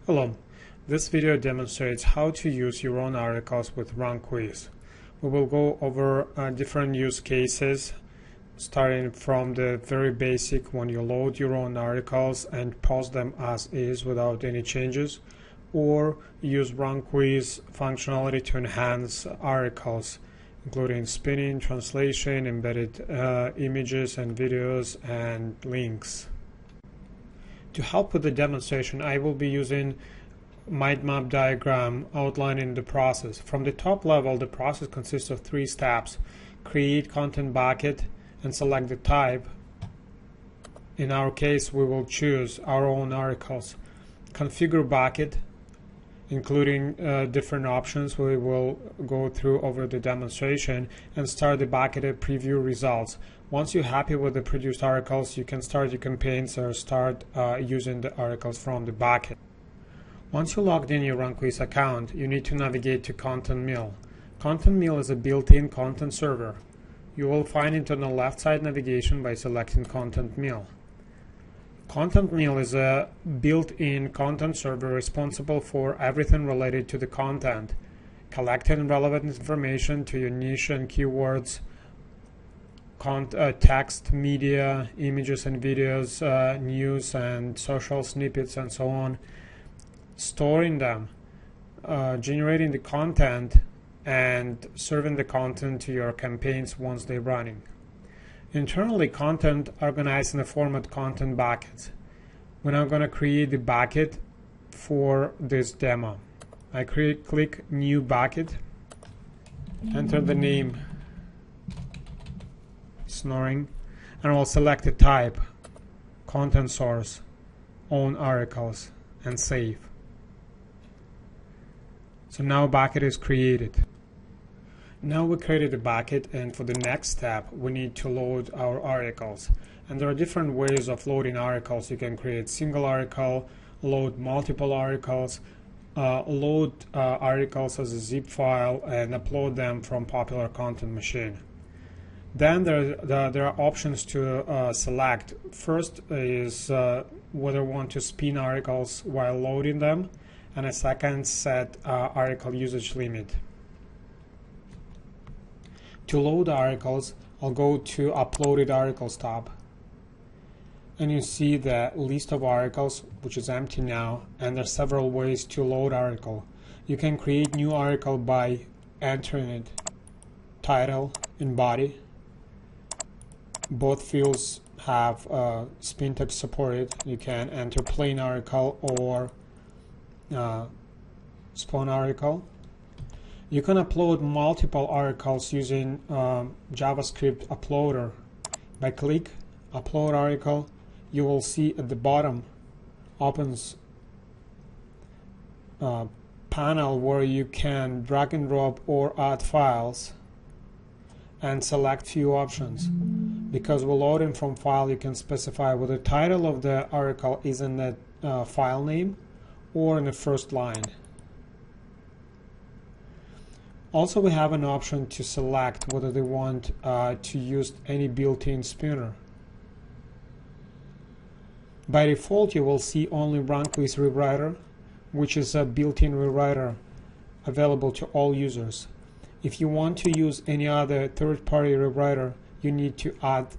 Hello, this video demonstrates how to use your own articles with RankWyz. We will go over different use cases, starting from the very basic when you load your own articles and post them as is without any changes, or use RankWyz functionality to enhance articles, including spinning, translation, embedded images and videos, and links. To help with the demonstration, I will be using mind map diagram outlining the process. From the top level, the process consists of 3 steps: create content bucket and select the type. In our case, we will choose our own articles. Configure bucket, including different options we will go through over the demonstration, and start the bucket and preview results. Once you're happy with the produced articles, you can start your campaigns or start using the articles from the bucket. Once you're logged in your RankWyz account, you need to navigate to ContentMill. ContentMill is a built-in content server. You will find it on the left side navigation by selecting ContentMill. ContentMill is a built-in content server responsible for everything related to the content, collecting relevant information to your niche and keywords, text, media, images and videos, news and social snippets, and so on, storing them, generating the content, and serving the content to your campaigns once they're running. Internally, content organized in the format content buckets. We're now going to create the bucket for this demo. I click new bucket, enter the name snoring, and we'll select the type, content source, own articles, and save. So now bucket is created. Now we created a bucket, and for the next step we need to load our articles. And there are different ways of loading articles. You can create single article, load multiple articles, load articles as a zip file, and upload them from popular content machine. Then there are options to select. First is whether we want to spin articles while loading them, and a second, set article usage limit. To load articles, I'll go to Uploaded Articles tab, and you see the list of articles, which is empty now, and there are several ways to load article. You can create new article by entering it, title and body. Both fields have spin text supported. You can enter plain article or spawn article. You can upload multiple articles using JavaScript uploader. By click upload article, you will see at the bottom opens panel where you can drag and drop or add files and select few options. Because we're loading from file, you can specify whether the title of the article is in the file name or in the first line. Also, we have an option to select whether they want to use any built-in spinner. By default, you will see only RankWyz Rewriter, which is a built-in rewriter available to all users. If you want to use any other third-party rewriter, you need to add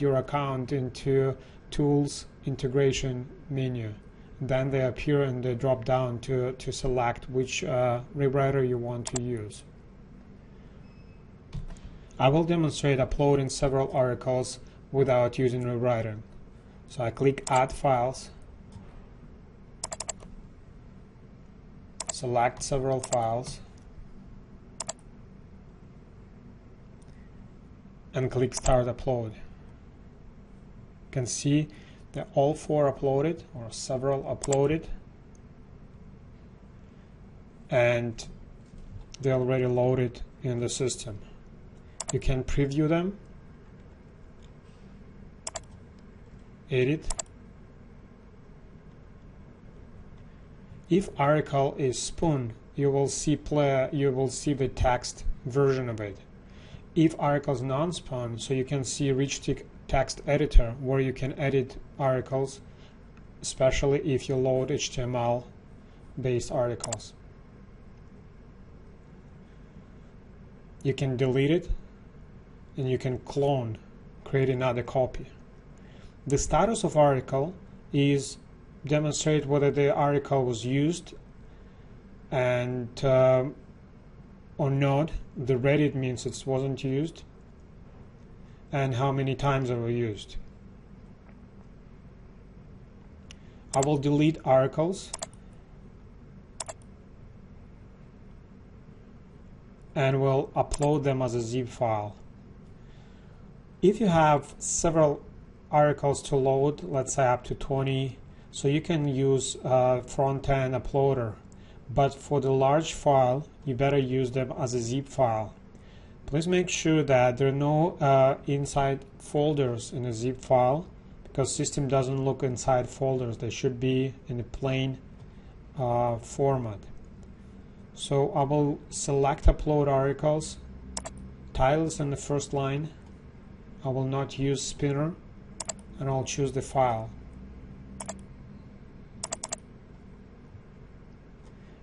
your account into Tools Integration menu. Then they appear in the drop down to select which rewriter you want to use. I will demonstrate uploading several articles without using rewriter. So I click Add Files, select several files, and click Start Upload. You can see that all 4 uploaded, or several uploaded, and they're already loaded in the system. You can preview them, edit. If article is spun, you will see the text version of it. If article is non-spun, so you can see rich text editor where you can edit articles especially if you load HTML based articles. You can delete it and you can clone, create another copy. The status of article is demonstrate whether the article was used and or not. The red it means it wasn't used, and how many times it was used. I will delete articles and will upload them as a zip file. If you have several articles to load, let's say up to 20, so you can use front-end uploader, but for the large file you better use them as a zip file. Please make sure that there are no inside folders in a zip file, because system doesn't look inside folders. They should be in a plain format. So I will select upload articles, titles in the first line. I will not use spinner, and I'll choose the file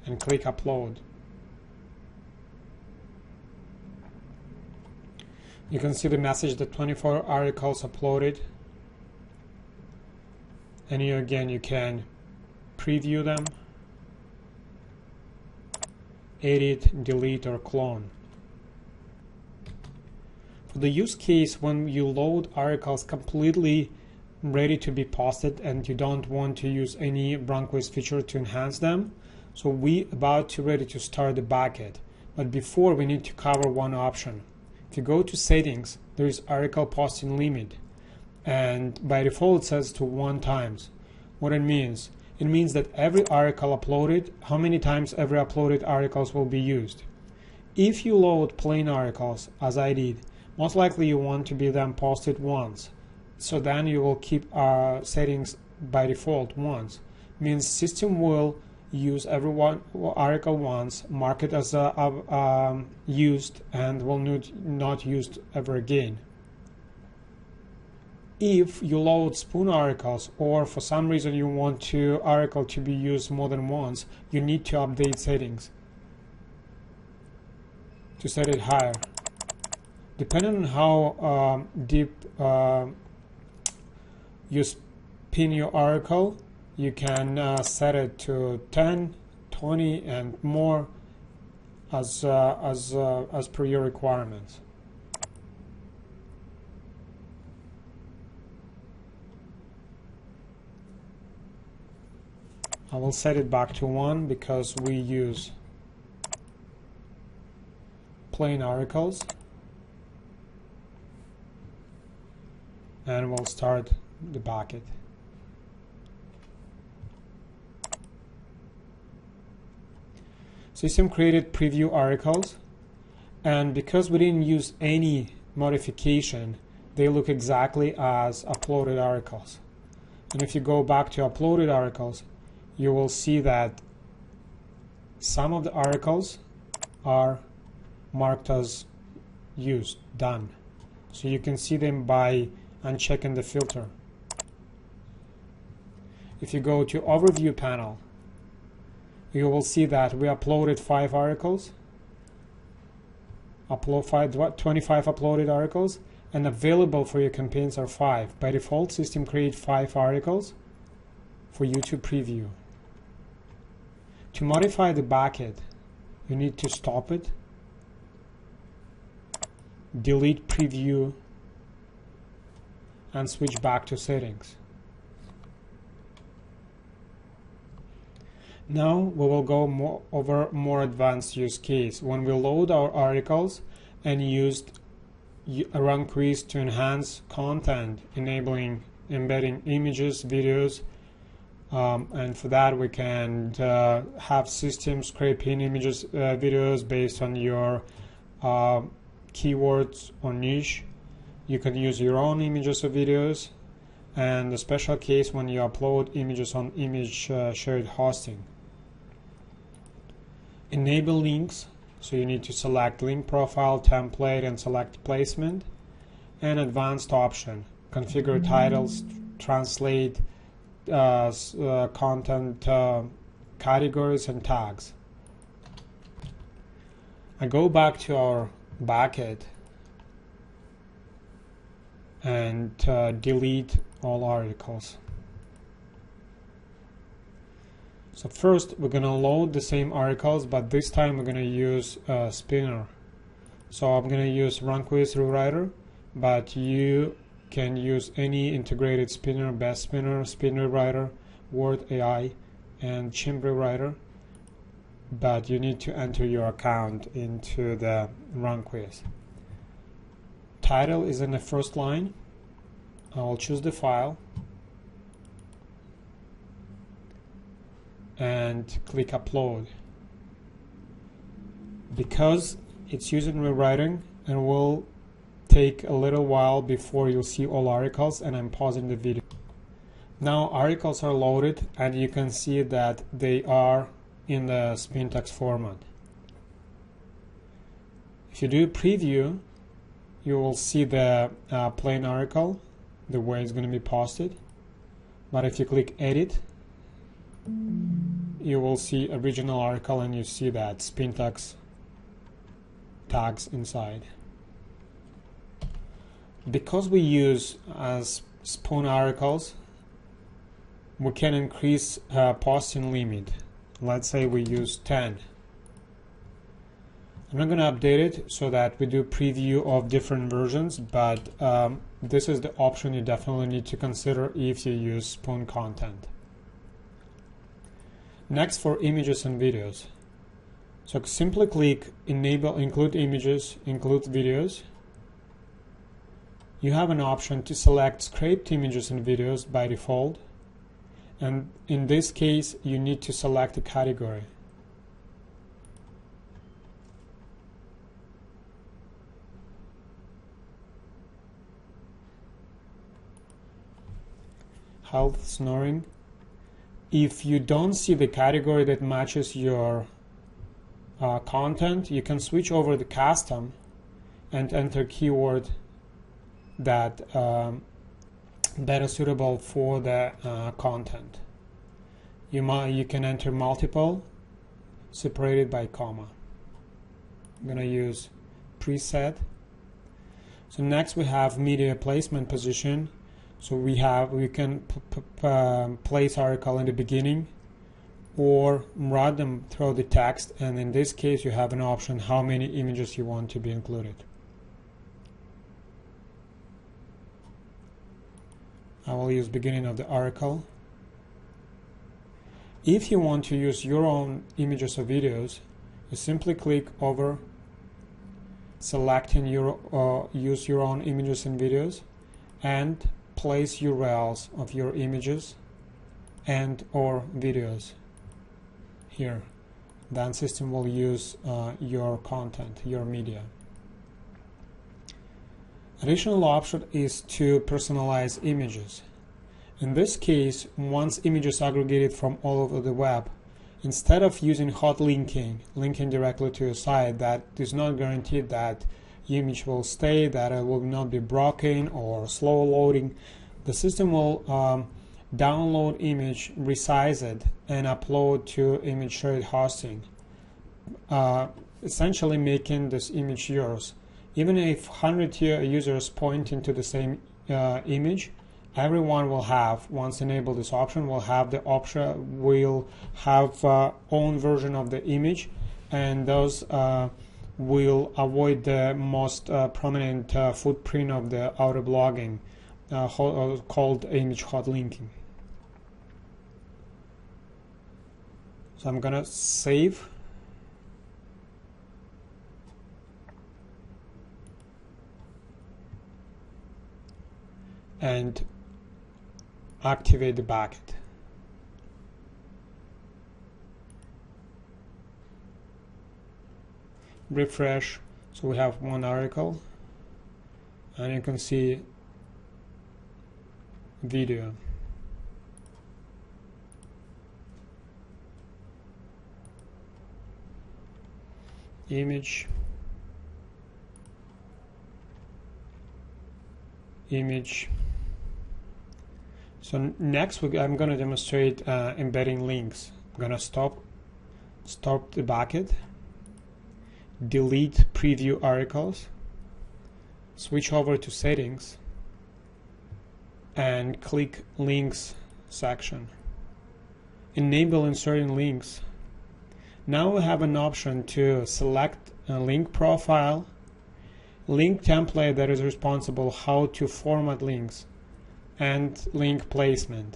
and click upload. You can see the message that 24 articles uploaded, and here again you can preview them, edit, delete, or clone. For the use case when you load articles completely ready to be posted and you don't want to use any RankWyz feature to enhance them, so we about to ready to start the bucket. But before, we need to cover one option. If you go to settings, there is article posting limit, and by default it says to 1 times. What it means? It means that every article uploaded, how many times every uploaded articles will be used. If you load plain articles, as I did, most likely you want to be them posted once. So then you will keep settings by default once. Means system will use every article once, mark it as used, and will not used ever again. If you load spoon articles, or for some reason you want article to be used more than once, you need to update settings to set it higher. Depending on how deep you spin your article, you can set it to 10, 20, and more as per your requirements. I will set it back to 1 because we use plain articles, and we'll start the bucket. System created preview articles, and because we didn't use any modification, they look exactly as uploaded articles. And if you go back to uploaded articles, you will see that some of the articles are marked as used, done. So you can see them by unchecking the filter. If you go to overview panel, you will see that we uploaded 5 articles, 25 uploaded articles, and available for your campaigns are 5. By default, system creates 5 articles for you to preview. To modify the bucket, you need to stop it, delete preview, and switch back to settings. Now we will go over more advanced use case. When we load our articles and used RankWyz to enhance content, enabling embedding images, videos, and for that we can have systems scraping images, videos based on your keywords or niche. You can use your own images or videos, and the special case when you upload images on image shared hosting. Enable links, so you need to select link profile, template, and select placement. And advanced option, configure titles, translate content categories and tags. I go back to our bucket and delete all articles. So first we're going to load the same articles, but this time we're going to use Spinner. So I'm going to use RankWyz rewriter, but you can use any integrated spinner, Best Spinner, Spin Rewriter, Word AI, and Chimp Rewriter, but you need to enter your account into the RankWyz. Title is in the first line. I'll choose the file and click upload. Because it's using rewriting and will take a little while before you'll see all articles, and I'm pausing the video. Now articles are loaded and you can see that they are in the spin text format. If you do preview, you will see the plain article, the way it's going to be posted. But if you click edit, you will see original article and you see that spin text tags inside. Because we use as spoon articles, we can increase posting limit. Let's say we use 10. I'm not going to update it so that we do preview of different versions, but this is the option you definitely need to consider if you use spoon content. Next, for images and videos. So simply click enable include images, include videos. You have an option to select scraped images and videos by default, and in this case you need to select a category. Health snoring. If you don't see the category that matches your content, you can switch over to custom and enter keyword that that is suitable for the content. You can enter multiple separated by comma. I'm going to use preset. So next we have media placement position. So we can place article in the beginning or run them through the text, and in this case you have an option how many images you want to be included. I will use beginning of the article. If you want to use your own images or videos, you simply click over selecting your use your own images and videos and place URLs of your images and or videos here. Then system will use your content, your media. Additional option is to personalize images. In this case, once images aggregated from all over the web, instead of using hotlinking, linking directly to a site, that is not guaranteed that the image will stay, that it will not be broken or slow loading. The system will download image, resize it, and upload to image shared hosting, essentially making this image yours. Even if 100 users pointing to the same image, everyone will have, once enabled this option, will have the option, will have own version of the image, and those will avoid the most prominent footprint of the auto blogging called image hotlinking. So I'm gonna save. And activate the bucket. Refresh, so we have one article, and you can see video. Image. So next I'm going to demonstrate embedding links. I'm going to stop the bucket, delete preview articles, switch over to settings, and click links section. Enable inserting links. Now we have an option to select a link profile, link template that is responsible how to format links, and link placement.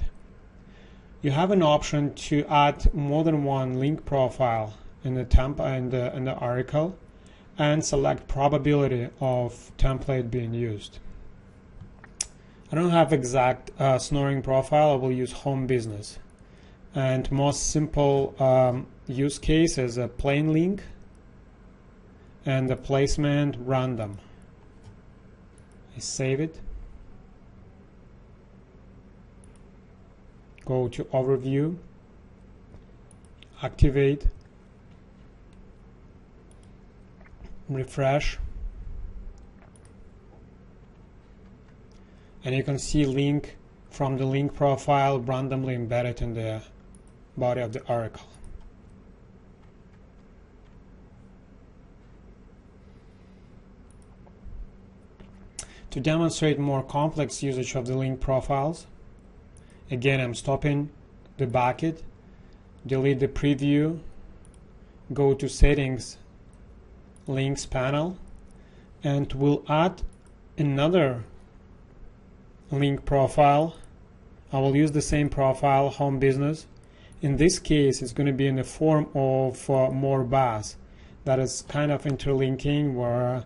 You have an option to add more than one link profile in the article, and select probability of template being used. I don't have exact snoring profile. I will use home business, and most simple use case is a plain link and the placement random. I save it. Go to overview, activate, refresh, and you can see link from the link profile randomly embedded in the body of the article. To demonstrate more complex usage of the link profiles, again, I'm stopping the bucket, delete the preview, go to settings, links panel, and we'll add another link profile. I will use the same profile, home business. In this case, it's going to be in the form of more bars. That is kind of interlinking where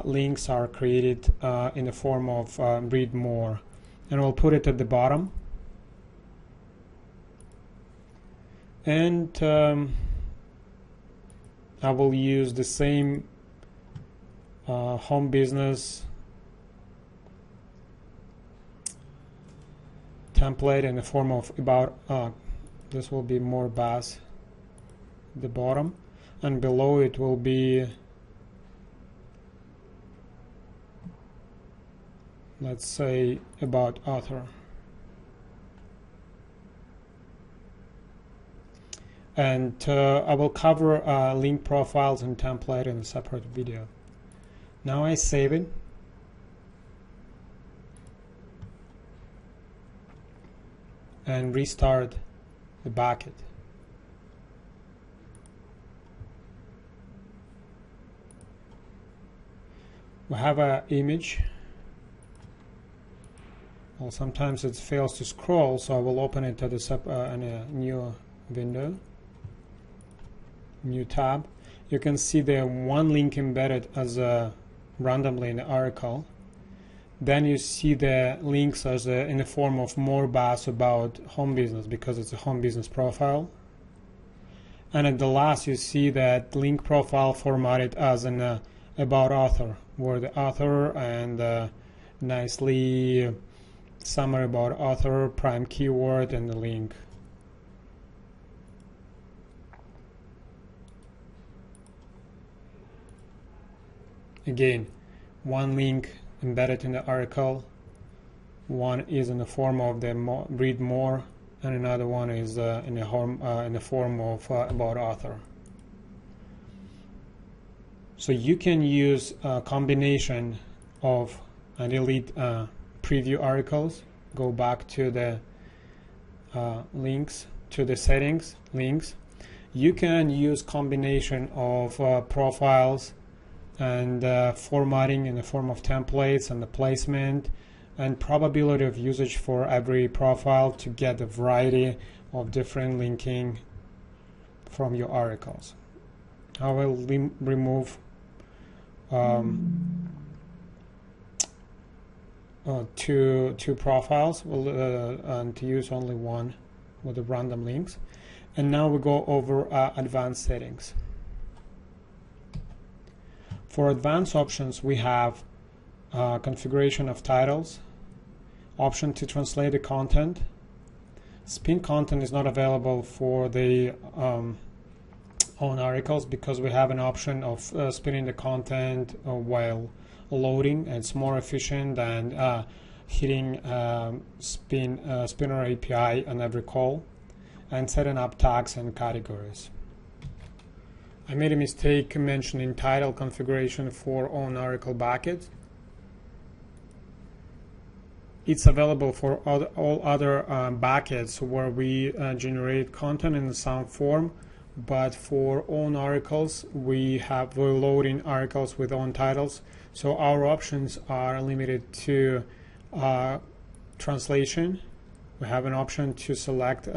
links are created in the form of read more. And we'll put it at the bottom. And I will use the same home business template in the form of about. This will be more bars at the bottom, and below it will be, let's say, about author. And I will cover link profiles and template in a separate video. Now I save it. And restart the bucket. We have an image. Well, sometimes it fails to scroll, so I will open it at in a new window, new tab. You can see the one link embedded as randomly in the article. Then you see the links as in the form of more bars about home business, because it's a home business profile. And at the last, you see that link profile formatted as an about author, where the author and nicely summary about author, prime keyword, and the link. Again, one link embedded in the article, one is in the form of the read more, and another one is in the form of about author. So you can use a combination of delete preview articles, go back to the links, to the settings, links. You can use combination of profiles and formatting in the form of templates and the placement and probability of usage for every profile to get a variety of different linking from your articles. I will remove two profiles and to use only one with the random links. And now we go over advanced settings. For advanced options, we have configuration of titles, option to translate the content. Spin content is not available for the own articles because we have an option of spinning the content while loading. It's more efficient than hitting spinner API on every call, and setting up tags and categories. I made a mistake mentioning title configuration for own article bucket. It's available for all other buckets where we generate content in some form, but for own articles we're loading articles with own titles, so our options are limited to translation. We have an option to select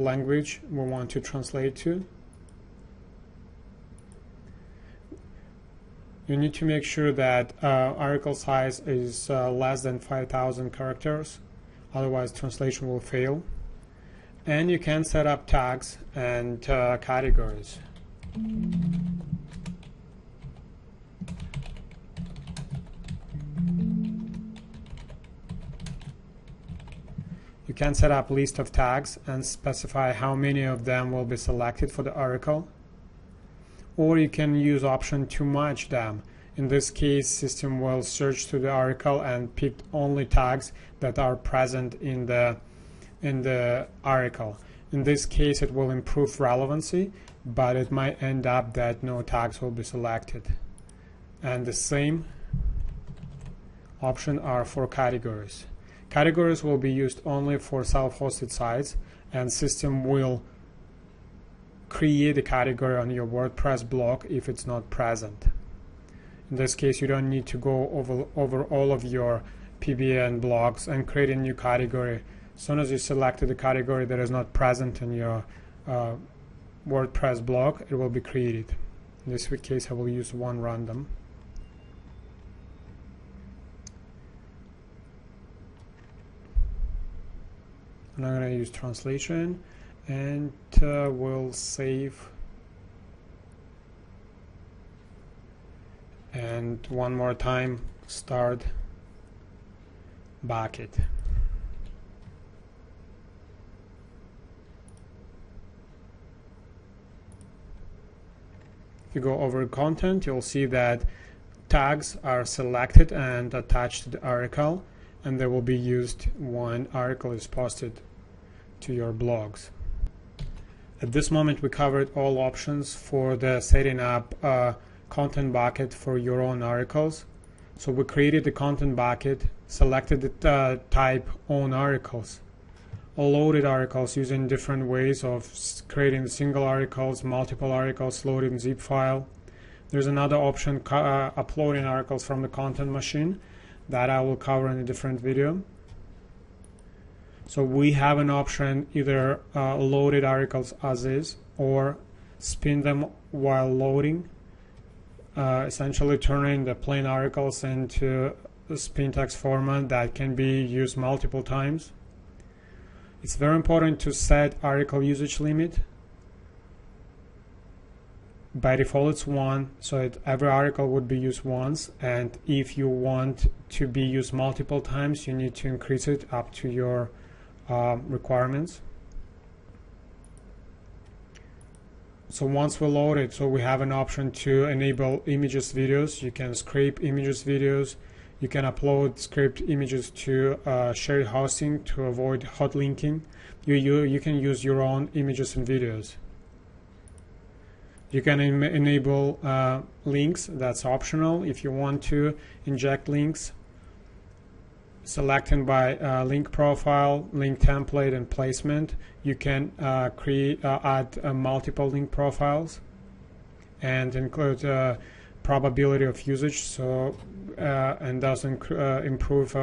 language we want to translate to. You need to make sure that article size is less than 5,000 characters, otherwise translation will fail. And you can set up tags and categories. You can set up list of tags and specify how many of them will be selected for the article. Or you can use option to match them. In this case, system will search through the article and pick only tags that are present in the article. In this case, it will improve relevancy, but it might end up that no tags will be selected. And the same option are for categories. Categories will be used only for self-hosted sites, and system will create a category on your WordPress blog if it's not present. In this case, you don't need to go over all of your PBN blogs and create a new category. As soon as you selected the category that is not present in your WordPress blog, it will be created. In this case, I will use one random. And I'm going to use translation, and we'll save. And one more time, start bucket. If you go over content, you'll see that tags are selected and attached to the article, and they will be used when article is posted to your blogs. At this moment, we covered all options for the setting up a content bucket for your own articles. So we created the content bucket, selected the type own articles, loaded articles using different ways of creating single articles, multiple articles, loading zip file. There's another option, uploading articles from the content machine, that I will cover in a different video. So we have an option, either loaded articles as is or spin them while loading, essentially turning the plain articles into a spin text format that can be used multiple times. It's very important to set article usage limit. By default it's 1, so every article would be used once, and if you want to be used multiple times, you need to increase it up to your requirements. So once we load it, so we have an option to enable images, videos. You can scrape images, videos. You can upload scraped images to shared hosting to avoid hotlinking. You can use your own images and videos. You can enable links. That's optional. If you want to inject links, selecting by link profile, link template, and placement, you can add multiple link profiles and include probability of usage, so and thus improve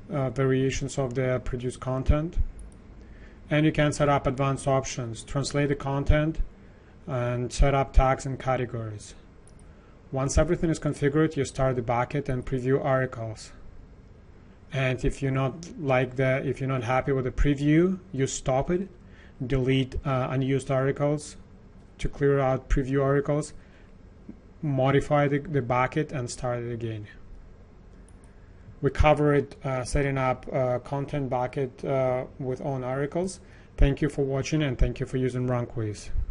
variations of the produced content. And you can set up advanced options, translate the content, and set up tags and categories. Once everything is configured, you start the bucket and preview articles. And if you're not happy with the preview, you stop it, delete unused articles to clear out preview articles, modify the bucket, and start it again. We covered setting up a content bucket with own articles. Thank you for watching, and thank you for using RankWyz.